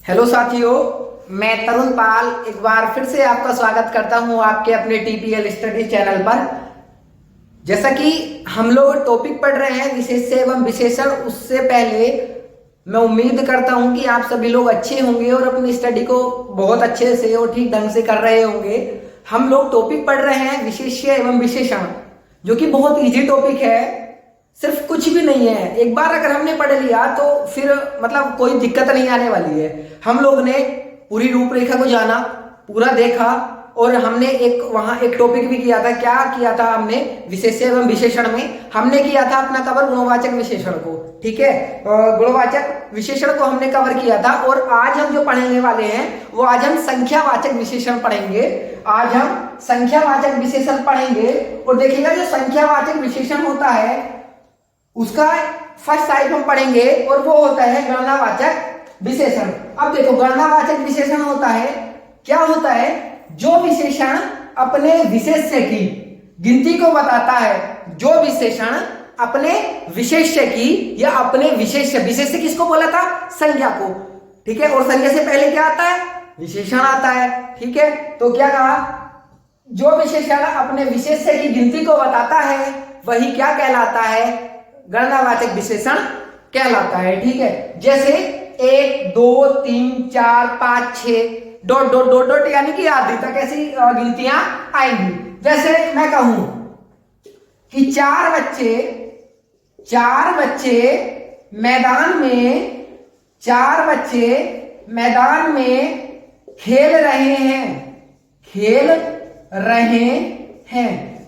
Hello साथियों, मैं तरुण पाल एक बार फिर से आपका स्वागत करता हूं आपके अपने टीपीएल स्टडी चैनल पर। जैसा कि हम लोग टॉपिक पढ़ रहे हैं विशेष्य एवं विशेषण, उससे पहले मैं उम्मीद करता हूं कि आप सभी लोग अच्छे होंगे और अपनी स्टडी को बहुत अच्छे से और ठीक ढंग से कर रहे होंगे। हम लोग टॉपिक पढ़ रहे हैं विशेष्य एवं विशेषण, जो कि बहुत इजी टॉपिक है, सिर्फ कुछ भी नहीं है। एक बार अगर हमने पढ़ लिया तो फिर मतलब कोई दिक्कत नहीं आने वाली है। हम लोग ने पूरी रूपरेखा को जाना, पूरा देखा और हमने वहां एक टॉपिक भी किया था। क्या किया था हमने? विशेष्य एवं विशेषण में हमने किया था अपना कवर गुणवाचक विशेषण को। ठीक है, गुणवाचक विशेषण को हमने कवर किया था। और आज हम जो पढ़ने वाले हैं वो आज हम संख्यावाचक विशेषण पढ़ेंगे। आज हम संख्यावाचक विशेषण पढ़ेंगे और देखिएगा जो संख्यावाचक विशेषण होता है उसका फर्स्ट टाइप हम पढ़ेंगे और वो होता है गणनावाचक विशेषण। अब देखो, गणनावाचक विशेषण होता है, क्या होता है? जो विशेषण अपने विशेष्य की गिनती को बताता है। जो विशेषण अपने विशेष्य की या अपने विशेष्य किसको बोला था? संज्ञा को। ठीक है, और संज्ञा से पहले क्या आता है? विशेषण आता है। ठीक है, तो क्या कहा? जो विशेषण अपने विशेष्य की गिनती को बताता है वही क्या कहलाता है? गणनावाचक विशेषण कहलाता है। ठीक है, जैसे 1 2 3 4 5 6 डॉट डॉट डॉट डॉट यानी कि आदि तक ऐसी गिनतियां आएंगी। जैसे मैं कहूं कि चार बच्चे मैदान में खेल रहे हैं।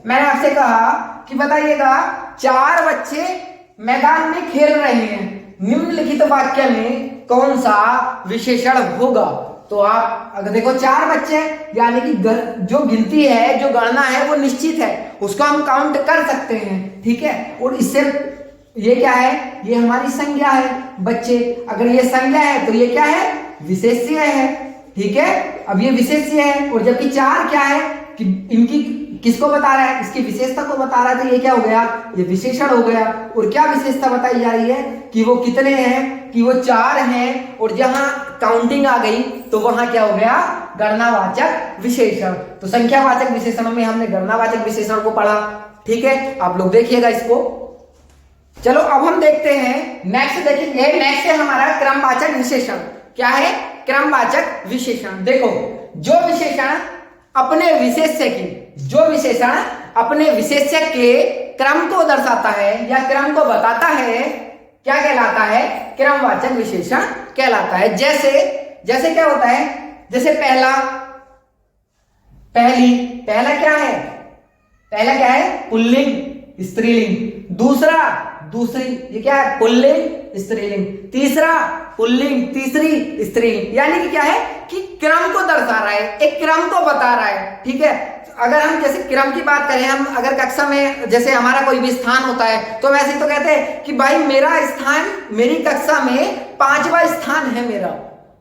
मैंने आपसे कहा कि बताइएगा, चार बच्चे मैदान में खेल रहे हैं, निम्नलिखित वाक्य में कौन सा विशेषण होगा? तो आप अगर देखो, चार बच्चे यानी कि जो गिनती है, जो गणना है वो निश्चित है, उसको हम काउंट कर सकते हैं। ठीक है, और इससे ये क्या है? ये हमारी संज्ञा है। बच्चे, अगर ये संज्ञा है तो ये क्या है? विशेष्य है। ठीक है, अब ये विशेष्य है और जबकि चार क्या है कि इनकी किसको बता रहा है? इसकी विशेषता को बता रहा है, तो ये क्या हो गया? ये विशेषण हो गया। और क्या विशेषता बताई जा रही है? कि वो कितने हैं? कि वो चार हैं। और जहां काउंटिंग आ गई तो वहां क्या हो गया? गणनावाचक विशेषण। तो संख्यावाचक विशेषणों में हमने गणनावाचक विशेषण को पढ़ा। ठीक है, आप लोग देखिएगा इसको। चलो अब हम देखते हैं नेक्स्ट। देखिए, नेक्स्ट है हमारा क्रमवाचक विशेषण। क्या है? क्रमवाचक विशेषण। देखो, जो विशेषण अपने विशेष्य के क्रम को दर्शाता है या क्रम को बताता है, क्या कहलाता है? क्रमवाचक विशेषण कहलाता है। जैसे क्या होता है? जैसे पहला क्या है? पुल्लिंग स्त्रीलिंग। दूसरा दूसरी, ये क्या है? पुल्लिंग स्त्रीलिंग। तीसरा पुल्लिंग, तीसरी स्त्रीलिंग। यानी कि क्या है? कि क्रम को दर्शा रहा है, एक क्रम को बता रहा है। ठीक है, अगर हम जैसे क्रम की बात करें, हम अगर कक्षा में जैसे हमारा कोई भी स्थान होता है तो वैसे तो कहते हैं कि भाई मेरा स्थान, मेरी कक्षा में 5वां स्थान है मेरा।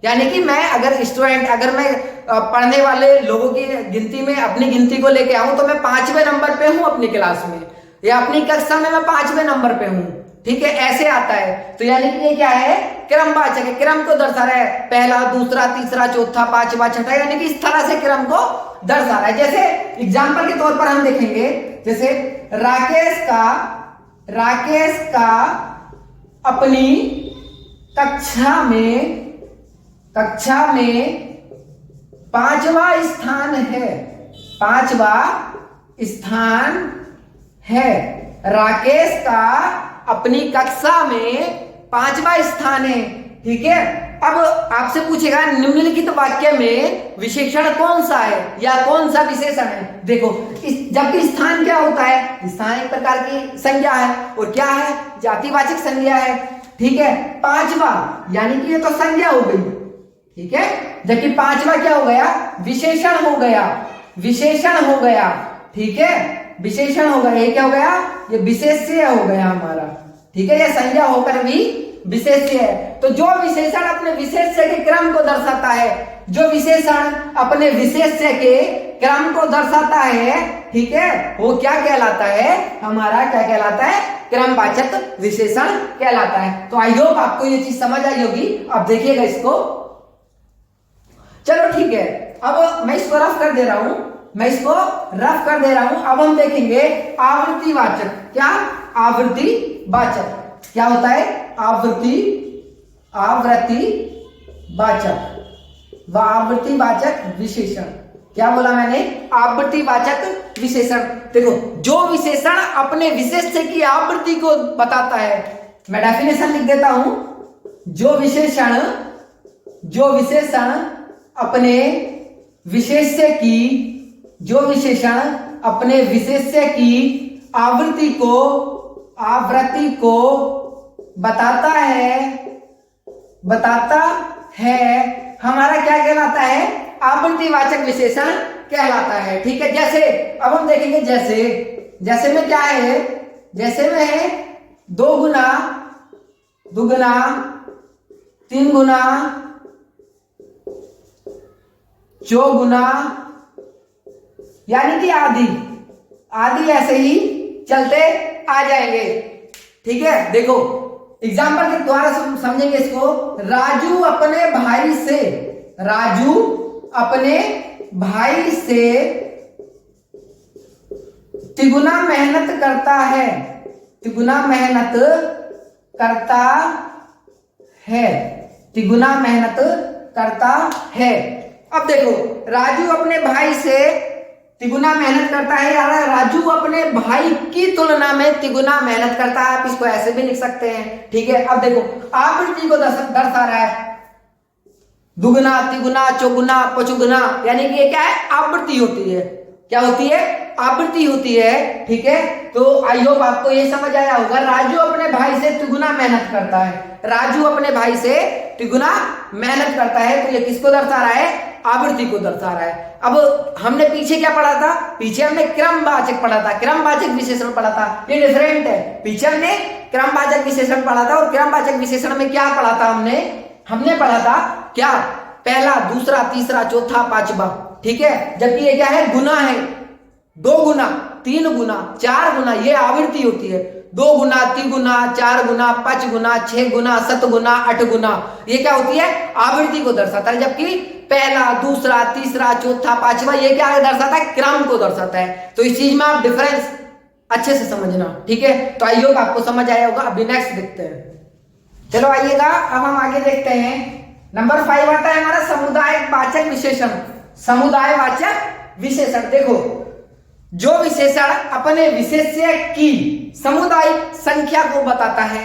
यानी कि मैं अगर मैं पढ़ने वाले लोगों की गिनती में अपनी गिनती को लेके आऊं तो मैं 5वें नंबर पे हूं अपनी क्लास में, या अपनी कक्षा में मैं 5वें नंबर पे हूं। ठीक है, ऐसे आता है। तो यानी कि ये क्या है? क्रमवाचक है, क्रम को दर्शा रहा है। पहला, दूसरा, तीसरा, चौथा, पांचवा, छठा, यानी कि इस तरह से क्रम को दर्शा रहा है। जैसे एग्जाम्पल के तौर पर हम देखेंगे, जैसे राकेश का अपनी कक्षा में 5वां स्थान है। राकेश का अपनी कक्षा में 5वां स्थान है। ठीक है, अब आपसे पूछेगा निम्नलिखित वाक्य में विशेषण कौन सा है या कौन सा विशेषण है? देखो, जबकि स्थान क्या होता है? स्थान एक प्रकार की संज्ञा है और क्या है? जातिवाचक संज्ञा है। ठीक है, 5वां यानी कि ये तो संज्ञा हो गई। ठीक है, जबकि 5वां क्या हो गया? विशेषण हो गया। ठीक है, विशेषण हो गया। ये क्या हो गया? ये विशेष्य हो गया हमारा। ठीक है, ये संज्ञा होकर भी विशेष्य है। तो जो विशेषण अपने विशेष्य के क्रम को दर्शाता है, ठीक है, वो क्या कहलाता है? हमारा क्या कहलाता है? क्रमवाचक विशेषण कहलाता है। तो आई होप आपको ये चीज समझ आई होगी। अब देखिएगा इसको, चलो ठीक है, अब मैं इसको रफ कर दे रहा हूं, अब हम देखेंगे आवृत्तिवाचक। क्या? आवृत्तिवाचक क्या होता है? आवृत्तिवाचक विशेषण। क्या बोला मैंने? आवृत्तिवाचक विशेषण। देखो, जो विशेषण अपने विशेष्य की आवृत्ति को बताता है, मैं डेफिनेशन लिख देता हूं। जो विशेषण अपने विशेष्य की आवृत्ति को बताता है, हमारा क्या कहलाता है? आवृत्तिवाचक विशेषण कहलाता है। ठीक है, जैसे अब हम देखेंगे, जैसे में क्या है? जैसे में है 2 गुना, दुगुना, 3 गुना, चौगुना, यानी कि आदि ऐसे ही चलते आ जाएंगे। ठीक है, देखो एग्जाम्पल के द्वारा समझेंगे इसको। राजू अपने भाई से तिगुना मेहनत करता है। अब देखो, राजू अपने भाई से तिगुना मेहनत करता है, यार राजू अपने भाई की तुलना में तिगुना मेहनत करता है। आप इसको ऐसे भी लिख सकते हैं। ठीक है, अब देखो आवृत्ति को दर्शा रहा है, दुगुना, तिगुना, चौगुना, पचुगुना, यानी कि ये क्या है? आवृत्ति होती है। क्या होती है? आवृत्ति होती है। ठीक है, तो आई होप आपको ये समझ आया होगा। राजू अपने भाई से तिगुना मेहनत करता है, तो ये किसको दर्शा रहा है? आवृत्ति को दर्शा रहा है। अब हमने पीछे क्या पढ़ा था? पीछे हमने क्रमवाचक पढ़ा था, क्रमवाचक विशेषण पढ़ा था। ये डिफरेंट है। पीछे हमने क्रमवाचक विशेषण पढ़ा था, और क्रमवाचक विशेषण में क्या पढ़ा था? हमने पढ़ा था क्या? पहला, दूसरा, तीसरा, चौथा, पांचवा। ठीक है, जबकि ये क्या है? गुना है। 2 गुना, 3 गुना, 4 गुना, ये आवृत्ति होती है। 2 गुना, 3 गुना, 4 गुना, 5 गुना, 6 गुना, 7 गुना, 8 गुना, ये क्या होती है? आवृत्ति को दर्शाता है। जबकि पहला, दूसरा, तीसरा, चौथा, पांचवा, ये क्या दर्शाता है? क्रम को दर्शाता है। तो इस चीज में आप डिफरेंस अच्छे से समझना। ठीक है, तो आई होप आपको समझ आया होगा। अभी नेक्स्ट देखते हैं। चलो आइएगा, अब हम आगे देखते हैं। नंबर 5 आता है हमारा समुदायवाचक विशेषण। देखो, जो विशेषण अपने विशेष्य की सामुदायिक संख्या को बताता है।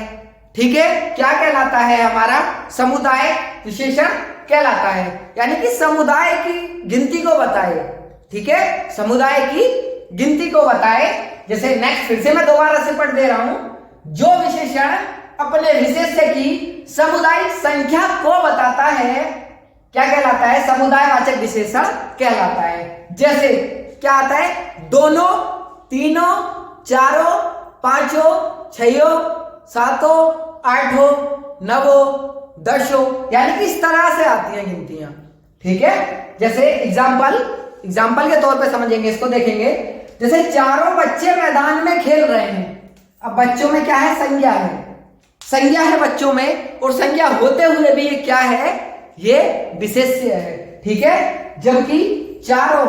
ठीक है, क्या कहलाता है? हमारा समुदाय विशेषण कहलाता है, यानी कि समुदाय की गिनती को बताए। ठीक है, समुदाय की गिनती को बताए। जैसे नेक्स्ट, फिर से मैं दोबारा से पढ़ दे रहा हूं। जो विशेषण अपने विशेष्य की सामुदायिक संख्या को बताता है, क्या कहलाता है? समुदायवाचक विशेषण कहलाता है। जैसे क्या आता है? दोनों, तीनों, चारों, पांचों, छयों, सातों, आठों, नवों, दसों, यानी कि इस तरह से आती हैं गिनतियां। ठीक है, जैसे एग्जाम्पल के तौर पे समझेंगे, इसको देखेंगे। जैसे चारों बच्चे मैदान में खेल रहे हैं। अब बच्चों में क्या है? संज्ञा है बच्चों में, और संज्ञा होते हुए भी ये क्या है? ये विशेष्य है। ठीक है, जबकि चारों,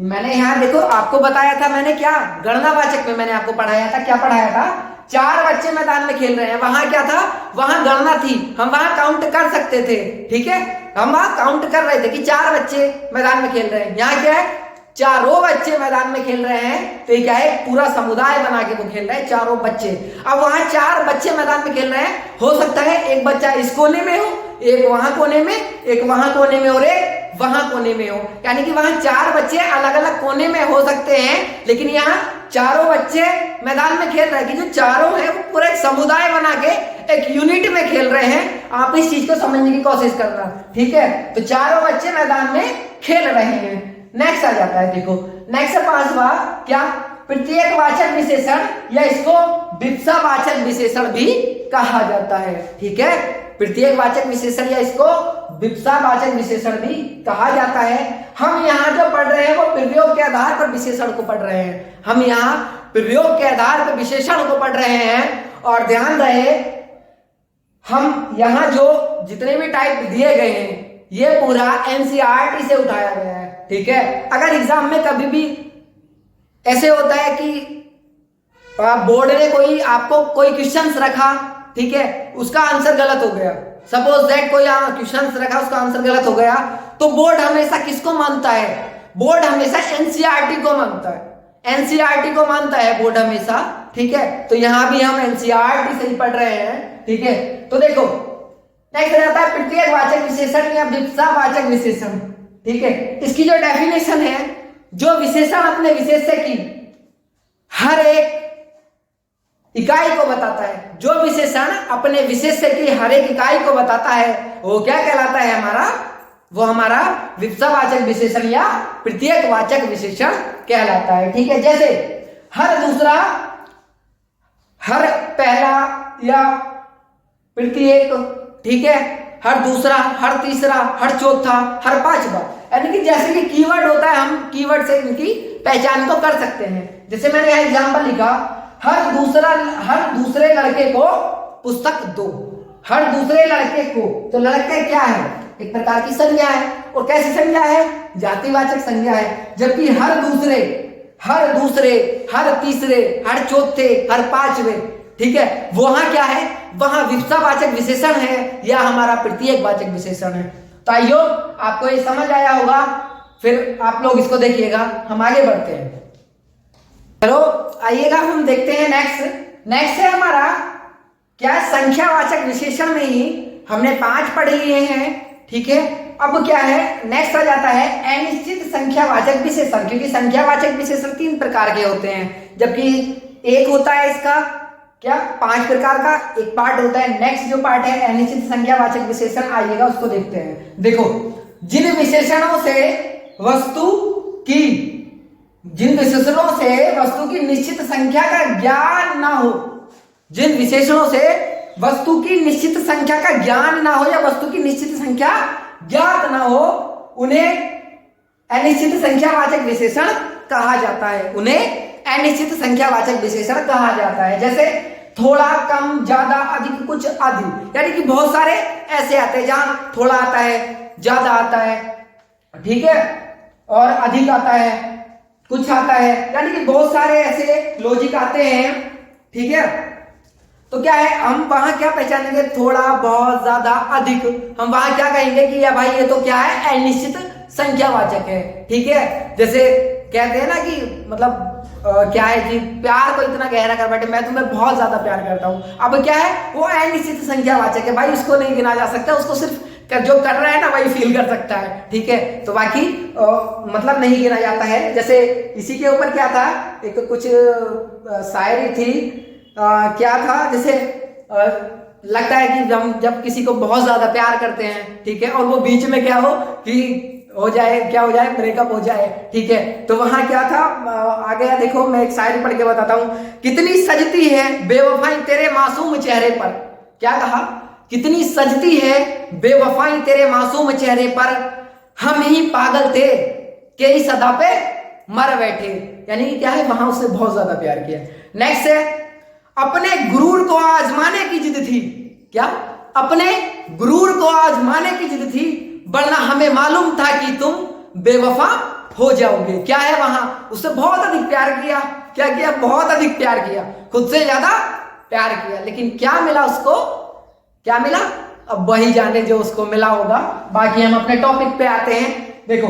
मैंने यहां देखो आपको बताया था, मैंने क्या गणनावाचक में मैंने आपको पढ़ाया था। क्या पढ़ाया था? 4 बच्चे मैदान में खेल रहे हैं। वहां क्या था? वहां गणना थी, हम वहां काउंट कर सकते थे। ठीक है, हम वहां काउंट कर रहे थे कि 4 बच्चे मैदान में खेल रहे हैं। यहाँ क्या है? चारों बच्चे मैदान में खेल रहे हैं, तो ये क्या है? पूरा समुदाय बना के वो खेल रहे हैं, चारों बच्चे। अब वहां 4 बच्चे मैदान में खेल रहे हैं, हो सकता है एक बच्चा इस कोने में हो, एक वहां कोने में, एक वहां कोने में, और एक वहां कोने में हो। यानी कि वहां 4 बच्चे अलग अलग कोने में हो सकते हैं, लेकिन यहाँ चारों बच्चे मैदान में खेल रहे हैं कि जो चारों है वो पूरा एक समुदाय बना के एक यूनिट में खेल रहे हैं। आप इस चीज को समझने की कोशिश करना। ठीक है, तो चारों बच्चे मैदान में खेल रहे हैं। नेक्स्ट आ जाता है, देखो नेक्स्ट 5वां, क्या? प्रत्येकवाचक विशेषण, या इसको विशेषवाचक विशेषण भी कहा जाता है। ठीक है, प्रत्येकवाचक विशेषण या इसको विशेषवाचक विशेषण भी कहा जाता है। हम यहाँ जो पढ़ रहे हैं वो प्रयोग के आधार पर विशेषण को पढ़ रहे हैं। हम यहाँ प्रयोग के आधार पर विशेषण को पढ़ रहे हैं। और ध्यान रहे, हम यहाँ जो जितने भी टाइप दिए गए हैं, ये पूरा एनसीईआरटी से उठाया गया है, ठीक है। अगर एग्जाम में कभी भी ऐसे होता है कि बोर्ड ने कोई आपको कोई क्वेश्चंस रखा, ठीक है, उसका आंसर गलत हो गया, सपोज दैट कोई क्वेश्चंस रखा उसका आंसर गलत हो गया, तो बोर्ड हमेशा किसको मानता है? बोर्ड हमेशा एनसीईआरटी को मानता है, एनसीईआरटी को मानता है बोर्ड हमेशा, ठीक है। तो यहां भी हम एनसीईआरटी से ही पढ़ रहे हैं, ठीक है। तो देखो नेक्स्ट रहता है प्रत्येकवाचक विशेषण या विशेषणवाचक विशेषण, ठीक है। इसकी जो डेफिनेशन है, जो विशेषण अपने विशेष्य की हर एक इकाई को बताता है, जो विशेषण अपने विशेष्य की हर एक इकाई को बताता है, वो क्या कहलाता है हमारा? वो हमारा विशेषणवाचक विशेषण या प्रत्येकवाचक विशेषण कहलाता है, ठीक है। जैसे हर दूसरा, हर पहला या प्रत्येक, ठीक है, हर दूसरा, हर तीसरा, हर चौथा, हर पांचवा, यानी कि जैसे कि कीवर्ड होता है, हम कीवर्ड से इनकी पहचान को कर सकते हैं। जैसे मैंने यहां एग्जांपल लिखा, हर दूसरे लड़के को पुस्तक दो, हर दूसरे लड़के को, तो लड़के क्या है? एक प्रकार की संज्ञा है, और कैसी संज्ञा है? जातिवाचक संज्ञा है। जबकि हर दूसरे, हर तीसरे, हर चौथे, हर पांचवे, ठीक है, वहां क्या है? वहां विशेषणवाचक विशेषण है या हमारा प्रत्येकवाचक विशेषण है। तो आइयो आपको ये समझ आया होगा, फिर आप लोग इसको देखिएगा, हम आगे बढ़ते हैं। चलो आइएगा हम देखते हैं नेक्स्ट है हमारा क्या? संख्यावाचक विशेषण में ही हमने 5 पढ़ लिए हैं, ठीक है। अब क्या है? नेक्स्ट आ जाता है अनिश्चित संख्यावाचक विशेषण, क्योंकि संख्यावाचक विशेषण 3 प्रकार के होते हैं, जबकि एक होता है इसका क्या 5 प्रकार का एक पार्ट होता है। नेक्स्ट जो पार्ट है अनिश्चित संख्यावाचक विशेषण, आइएगा उसको देखते हैं। देखो, जिन विशेषणों से वस्तु की निश्चित संख्या का ज्ञान ना हो, जिन विशेषणों से वस्तु की निश्चित संख्या का ज्ञान ना हो या वस्तु की निश्चित संख्या ज्ञात ना हो, उन्हें अनिश्चित संख्यावाचक विशेषण कहा जाता है, उन्हें अनिश्चित संख्यावाचक विशेषण कहा जाता है। जैसे थोड़ा, कम, ज्यादा, अधिक, कुछ, आदि, यानी कि बहुत सारे ऐसे आते हैं जहां थोड़ा आता है, ज्यादा आता है, ठीक है, और अधिक आता है, कुछ आता है, यानी कि बहुत सारे ऐसे लॉजिक आते हैं, ठीक है। तो क्या है, हम वहां क्या पहचानेंगे? थोड़ा, बहुत, ज्यादा, अधिक, हम वहां क्या कहेंगे कि या भाई ये तो क्या है? अनिश्चित संख्यावाचक है, ठीक है। जैसे कहते हैं ना कि मतलब क्या है कि प्यार को इतना गहरा कर बैठे, मैं तुम्हें बहुत ज्यादा प्यार करता हूं। अब क्या है? वो अनिश्चित संख्यावाचक है भाई, उसको नहीं गिना जा सकता, उसको सिर्फ जो कर रहा है ना वही फील कर सकता है, ठीक है। तो बाकी मतलब नहीं गिना जाता है। जैसे इसी के ऊपर क्या था, एक कुछ शायरी थी, क्या था, जैसे लगता है कि हम जब किसी को बहुत ज्यादा प्यार करते हैं, ठीक है, और वो बीच में क्या हो कि हो जाए, क्या हो जाए, ब्रेकअप हो जाए, ठीक है। तो वहां क्या था, आ गया, देखो मैं एक शायरी पढ़ के बताता हूं। कितनी सजती है बेवफाई तेरे मासूम चेहरे पर, क्या कहा? कितनी सजती है बेवफाई तेरे मासूम चेहरे पर, हम ही पागल थे के इस अदा पे मर बैठे, यानी कि क्या है, वहां उससे बहुत ज्यादा प्यार किया। नेक्स्ट है अपने गुरूर को आजमाने की जिद थी, क्या? अपने गुरूर को आजमाने की जिद थी, वरना हमें मालूम था कि तुम बेवफा हो जाओगे। क्या है, वहां उससे बहुत अधिक प्यार किया, क्या किया? बहुत अधिक प्यार किया, खुद से ज्यादा प्यार किया, लेकिन क्या मिला उसको? क्या मिला? अब वही जाने जो उसको मिला होगा। बाकी हम अपने टॉपिक पे आते हैं। देखो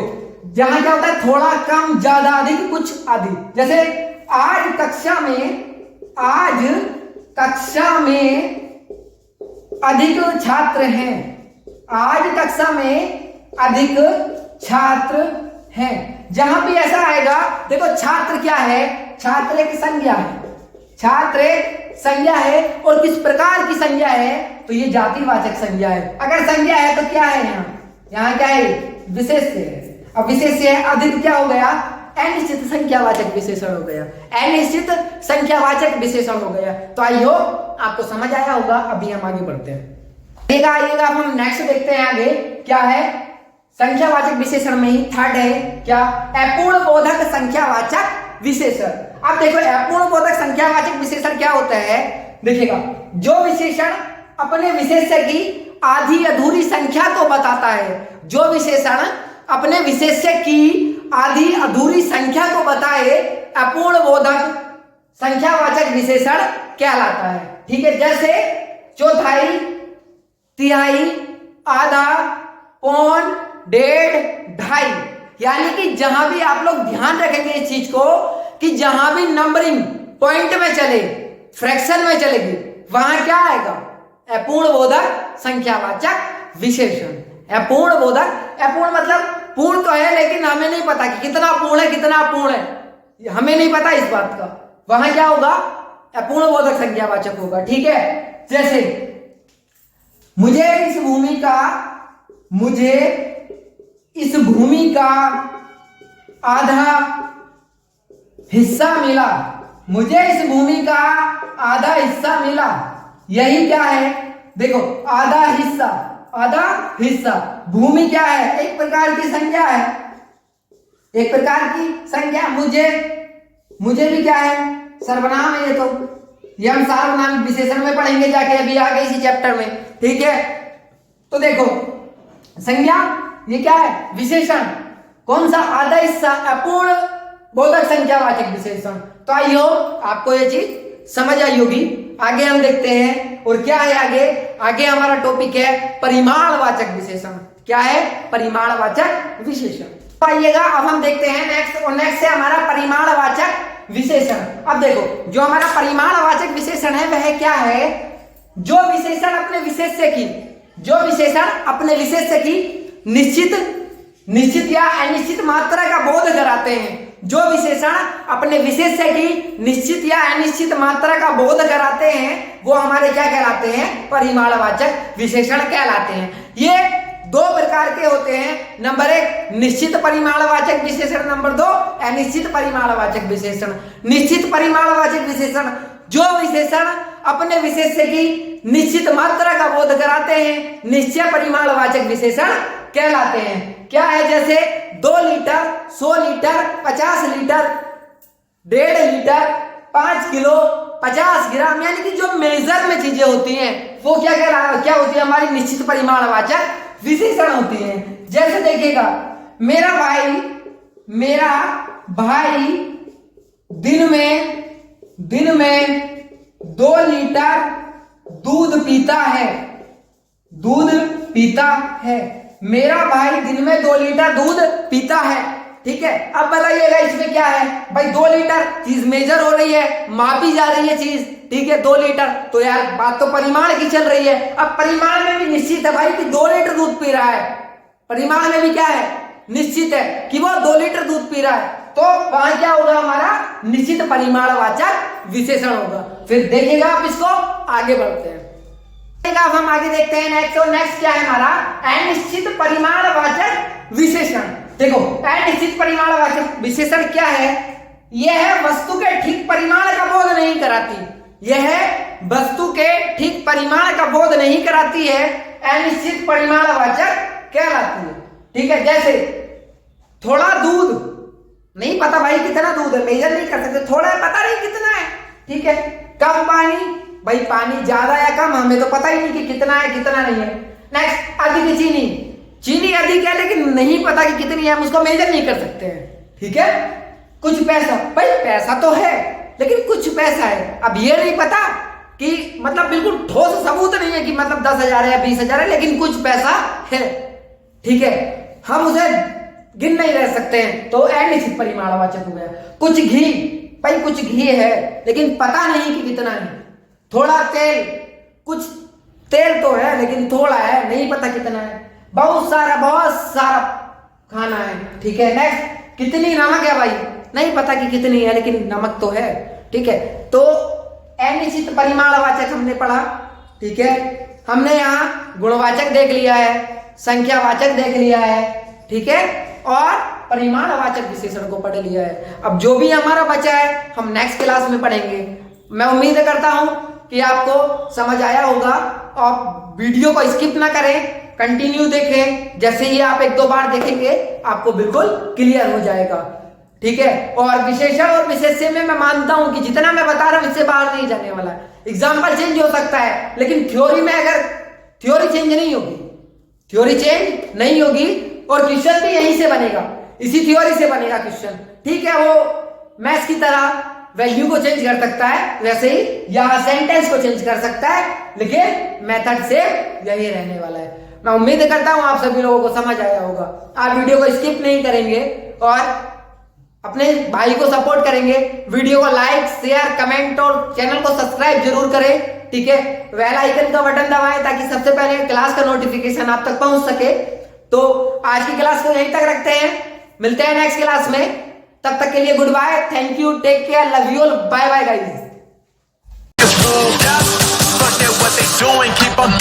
जहां क्या होता है, थोड़ा, कम, ज्यादा, अधिक, कुछ, आदि। जैसे आज कक्षा में अधिक छात्र हैं, आज कक्षा में अधिक छात्र हैं। जहां भी ऐसा आएगा, देखो छात्र क्या है? छात्र एक संज्ञा है, छात्र एक संज्ञा है, और किस प्रकार की संज्ञा है? तो ये जातिवाचक संज्ञा है। अगर संज्ञा है तो क्या है? यहाँ क्या है? विशेष्य है। अब विशेष्य है, अधिक क्या हो गया? अनिश्चित संख्यावाचक विशेषण हो गया, अनिश्चित संख्यावाचक विशेषण हो गया। तो आई होप आपको समझ आया होगा। अभी हम आगे बढ़ते हैं, आइएगा हम नेक्स्ट देखते हैं आगे क्या है। संख्यावाचक विशेषण में ही थर्ड है क्या? अपूर्ण बोधक संख्यावाचक विशेषण। अब देखो अपूर्ण बोधक संख्यावाचक विशेषण क्या होता है, देखिएगा, जो विशेषण अपने विशेष्य की आधी अधूरी संख्या को बताता है। जो विशेषण अपने विशेष्य की आधी अधूरी संख्या को बताए अपूर्ण बोधक संख्यावाचक विशेषण कहलाता है। ठीक है, जैसे चौथाई, तिहाई, आधा, पौन, डेढ़, ढाई। यानी कि जहां भी आप लोग ध्यान रखेंगे इस चीज को कि जहां भी नंबरिंग पॉइंट में चले, फ्रैक्शन में चलेगी, वहां क्या आएगा? अपूर्ण बोधक संख्यावाचक विशेषण। अपूर्ण बोधक, अपूर्ण मतलब पूर्ण तो है लेकिन हमें नहीं पता कि कितना पूर्ण है कितना अपूर्ण है, हमें नहीं पता इस बात का। वहां क्या होगा? अपूर्ण बोधक संख्यावाचक होगा। ठीक है, जैसे मुझे इस भूमि का आधा हिस्सा मिला। मुझे इस भूमि का आधा हिस्सा मिला। यही क्या है? देखो, आधा हिस्सा। भूमि क्या है? एक प्रकार की संख्या है, एक प्रकार की संख्या। मुझे भी क्या है? सर्वनाम है। ये हम सार्वनामिक विशेषण में पढ़ेंगे जाके, अभी आगे इसी चैप्टर में। ठीक है, तो देखो संज्ञा, ये क्या है? विशेषण। कौन सा? आधा हिस्सा, अपूर्ण बोधक संख्यावाचक विशेषण। तो आई होप आपको ये चीज समझ आई होगी। आगे हम देखते हैं और क्या है आगे हमारा टॉपिक है परिमाणवाचक विशेषण। क्या है? परिमाणवाचक विशेषण। तो आइएगा अब हम देखते हैं नेक्स्ट है हमारा परिमाणवाचक विशेषण। अब देखो, जो हमारा परिमाणवाचक विशेषण है वह क्या है? जो विशेषण अपने विशेष्य की निश्चित या अनिश्चित मात्रा का बोध कराते हैं। जो विशेषण अपने विशेष्य की निश्चित या अनिश्चित मात्रा का बोध कराते हैं वो हमारे क्या कहलाते हैं? परिमाणवाचक विशेषण कहलाते हैं। ये दो प्रकार के होते हैं। नंबर 1 निश्चित परिमाणवाचक विशेषण, नंबर 2 अनिश्चित परिमाणवाचक विशेषण। निश्चित परिमाणवाचक विशेषण, जो विशेषण अपने विशेष्य की निश्चित मात्रा का बोध कराते हैं, निश्चय परिमाणवाचक विशेषण कहलाते हैं। क्या है? जैसे 2 litre, 100 litre, 50 litre, 1.5 litre, 5 kilo, 50 ग्राम, यानी कि जो मेजर में चीजें होती हैं वो क्या होती है? हमारी निश्चित परिमाणवाचक विशेषण होती हैं। जैसे देखिएगा, मेरा भाई दिन में 2 लीटर दूध पीता है। मेरा भाई दिन में 2 लीटर दूध पीता है। ठीक है, अब बताइएगा इसमें क्या है? भाई 2 लीटर चीज मेजर हो रही है, मापी जा रही है चीज। ठीक है, 2 लीटर, तो यार बात तो परिमाण की चल रही है। अब परिमाण में भी निश्चित है भाई कि 2 लीटर दूध पी रहा है। परिमाण में भी क्या है? निश्चित है कि वो 2 लीटर दूध पी रहा है। तो वहां क्या होगा? हमारा निश्चित परिमाणवाचक विशेषण होगा। फिर देखिएगा आप इसको, आगे बढ़ते हैं। अब हम आगे देखते हैं नेक्स्ट क्या है हमारा? अनिश्चित परिमाणवाचक विशेषण। देखो, अनिश्चित परिमाणवाचक विशेषण क्या है? यह वस्तु के ठीक परिमाण का बोध नहीं कराती। यह वस्तु के ठीक परिमाण का बोध नहीं कराती है, अनिश्चित परिमाणवाचक कहलाती है। ठीक है, जैसे थोड़ा दूध, नहीं पता भाई कितना दूध है, मेजर नहीं कर सकते, थोड़ा है पता नहीं कितना है। ठीक है, कम पानी, भाई पानी ज्यादा या कम हमें तो पता ही नहीं कि कितना है कितना नहीं है। नेक्स्ट, अधिक चीनी अधिक है लेकिन नहीं पता कि कितनी है, हम उसको मेजर नहीं कर सकते हैं। ठीक है, कुछ पैसा, भाई पैसा तो है लेकिन कुछ पैसा है, अब ये नहीं पता कि मतलब बिल्कुल ठोस सबूत नहीं है कि मतलब 10,000 है या 20,000 है, लेकिन कुछ पैसा है। ठीक है, हम उसे गिन नहीं रह सकते हैं, तो अनिश्चित परिमाणवाचक हो गया। कुछ घी, भाई कुछ घी है लेकिन पता नहीं कि कितना है। थोड़ा तेल, कुछ तेल तो है लेकिन थोड़ा है, नहीं पता कितना है। बहुत सारा खाना है। ठीक है, नेक्स्ट, कितनी नमक है भाई, नहीं पता कि कितनी है लेकिन नमक तो है। ठीक है, तो अनिश्चित परिमाणवाचक हमने पढ़ा। ठीक है, हमने यहाँ गुणवाचक देख लिया है, संख्यावाचक देख लिया है। ठीक है, और परिमाणवाचक विशेषण को पढ़ लिया है। अब जो भी हमारा बचा है हम नेक्स्ट क्लास में पढ़ेंगे। मैं उम्मीद करता हूं कि आपको समझ आया होगा। आप वीडियो को स्किप ना करें, कंटिन्यू देखें। जैसे ही आप 1-2 बार देखेंगे आपको बिल्कुल क्लियर हो जाएगा। ठीक है, और विशेषण और विशेष्य में मैं मानता हूं कि जितना मैं बता रहा हूं इससे बाहर नहीं जाने वाला है। एग्जाम्पल चेंज हो सकता है लेकिन थ्योरी थ्योरी चेंज नहीं होगी, थ्योरी चेंज नहीं होगी और क्वेश्चन भी यहीं से बनेगा, इसी थ्योरी से बनेगा क्वेश्चन। ठीक है, वो मैथ्स की तरह वैल्यू को चेंज कर सकता है वैसे ही यहाँ सेंटेंस को चेंज कर सकता है, लेकिन मेथड से यही रहने वाला है। मैं उम्मीद करता हूं आप सभी लोगों को समझ आया होगा। आप वीडियो को स्किप नहीं करेंगे और अपने भाई को सपोर्ट करेंगे। वीडियो को लाइक शेयर कमेंट और चैनल को सब्सक्राइब जरूर करें। ठीक है, बेल आइकन का बटन दबाएं ताकि सबसे पहले क्लास का नोटिफिकेशन आप तक पहुंच सके। तो आज की क्लास को यहीं तक रखते हैं, मिलते हैं नेक्स्ट क्लास में। तब तक के लिए good bye, thank you, take care, love you all, bye bye guys. What they doing, keep on.